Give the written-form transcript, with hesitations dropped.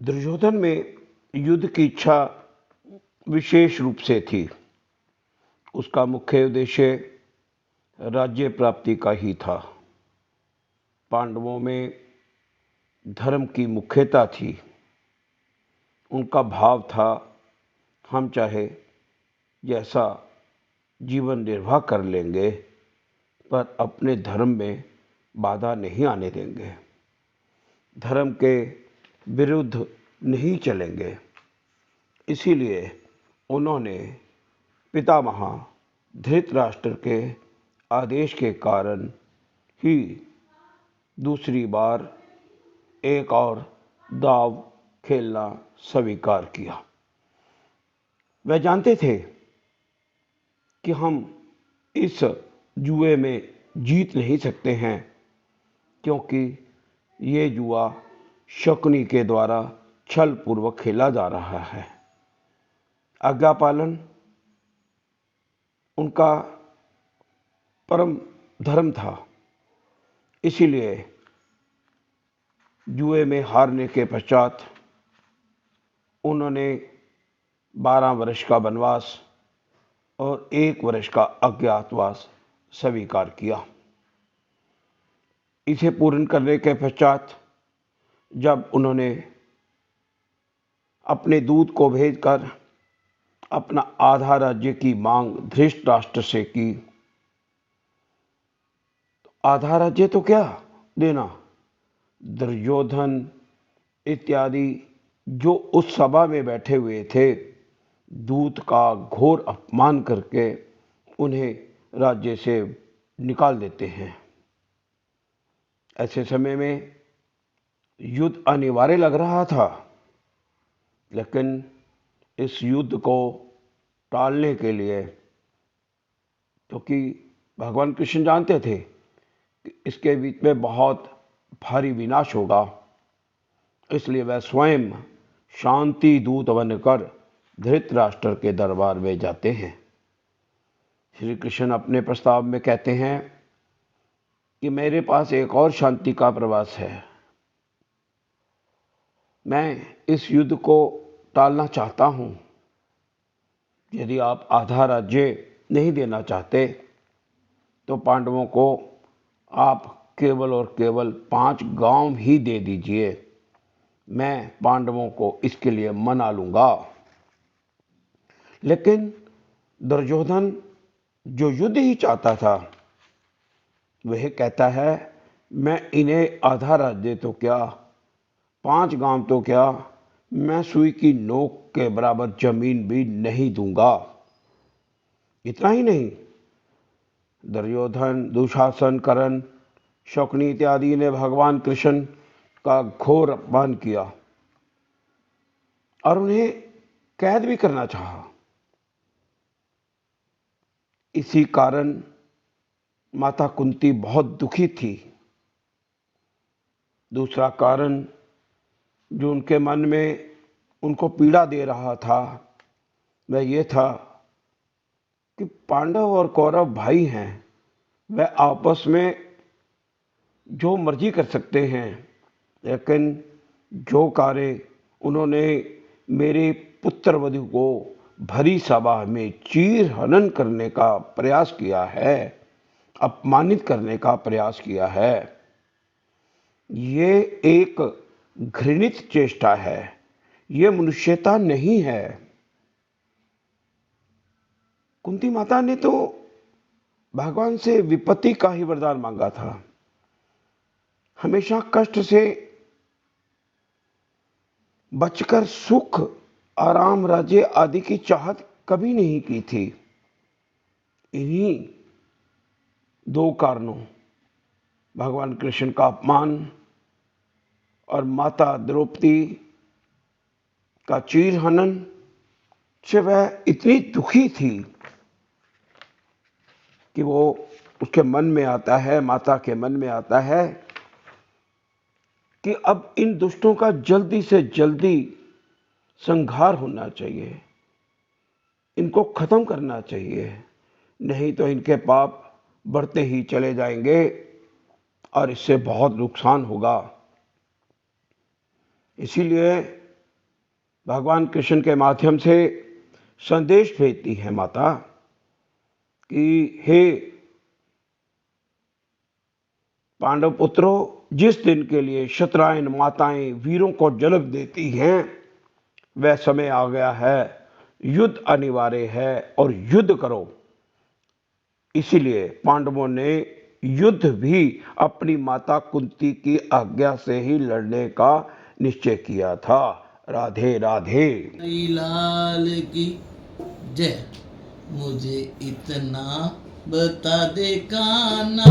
दुर्योधन में युद्ध की इच्छा विशेष रूप से थी। उसका मुख्य उद्देश्य राज्य प्राप्ति का ही था। पांडवों में धर्म की मुख्यता थी। उनका भाव था, हम चाहे जैसा जीवन निर्वाह कर लेंगे, पर अपने धर्म में बाधा नहीं आने देंगे, धर्म के विरुद्ध नहीं चलेंगे। इसीलिए उन्होंने पितामह धृतराष्ट्र के आदेश के कारण ही दूसरी बार एक और दांव खेलना स्वीकार किया। वह जानते थे कि हम इस जुए में जीत नहीं सकते हैं, क्योंकि ये जुआ शकुनी के द्वारा छल पूर्वक खेला जा रहा है। आज्ञा पालन उनका परम धर्म था। इसीलिए जुए में हारने के पश्चात उन्होंने 12 वर्ष का वनवास और 1 वर्ष का अज्ञातवास स्वीकार किया। इसे पूर्ण करने के पश्चात जब उन्होंने अपने दूत को भेजकर अपना आधा राज्य की मांग धृतराष्ट्र से की, तो आधा राज्य तो क्या देना, दुर्योधन इत्यादि जो उस सभा में बैठे हुए थे, दूत का घोर अपमान करके उन्हें राज्य से निकाल देते हैं। ऐसे समय में युद्ध अनिवार्य लग रहा था, लेकिन इस युद्ध को टालने के लिए, क्योंकि भगवान कृष्ण जानते थे कि इसके बीच में बहुत भारी विनाश होगा, इसलिए वह स्वयं शांति दूत बनकर धृतराष्ट्र के दरबार में जाते हैं। श्री कृष्ण अपने प्रस्ताव में कहते हैं कि मेरे पास एक और शांति का प्रवास है। मैं इस युद्ध को टालना चाहता हूं। यदि आप आधा राज्य नहीं देना चाहते, तो पांडवों को आप केवल और केवल 5 गांव ही दे दीजिए। मैं पांडवों को इसके लिए मना लूंगा। लेकिन दुर्योधन जो युद्ध ही चाहता था, वह कहता है, मैं इन्हें आधा राज्य तो क्या, 5 गांव तो क्या, मैं सुई की नोक के बराबर जमीन भी नहीं दूंगा। इतना ही नहीं, दुर्योधन, दुशासन, कर्ण, शकुनी इत्यादि ने भगवान कृष्ण का घोर अपमान किया और उन्हें कैद भी करना चाहा। इसी कारण माता कुंती बहुत दुखी थी। दूसरा कारण जो उनके मन में उनको पीड़ा दे रहा था, वह ये था कि पांडव और कौरव भाई हैं। वह आपस में जो मर्जी कर सकते हैं, लेकिन जो कार्य उन्होंने मेरे पुत्र वधु को भरी सभा में चीर हनन करने का प्रयास किया है, अपमानित करने का प्रयास किया है, ये एक घृणित चेष्टा है। ये मनुष्यता नहीं है। कुंती माता ने तो भगवान से विपत्ति का ही वरदान मांगा था। हमेशा कष्ट से बचकर सुख, आराम, राज्य आदि की चाहत कभी नहीं की थी। इन्हीं 2 कारणों, भगवान कृष्ण का अपमान और माता द्रौपदी का चीर हनन से वह इतनी दुखी थी कि वो उसके मन में आता है, माता के मन में आता है कि अब इन दुष्टों का जल्दी से जल्दी संहार होना चाहिए, इनको खत्म करना चाहिए, नहीं तो इनके पाप बढ़ते ही चले जाएंगे और इससे बहुत नुकसान होगा। इसीलिए भगवान कृष्ण के माध्यम से संदेश भेजती है माता कि हे पांडव पुत्रों, जिस दिन के लिए शतरायन माताएं वीरों को जन्म देती हैं वह समय आ गया है, युद्ध अनिवार्य है और युद्ध करो। इसीलिए पांडवों ने युद्ध भी अपनी माता कुंती की आज्ञा से ही लड़ने का निश्चय किया था। राधे राधे। लाल की जय। मुझे इतना बता दे कान्हा,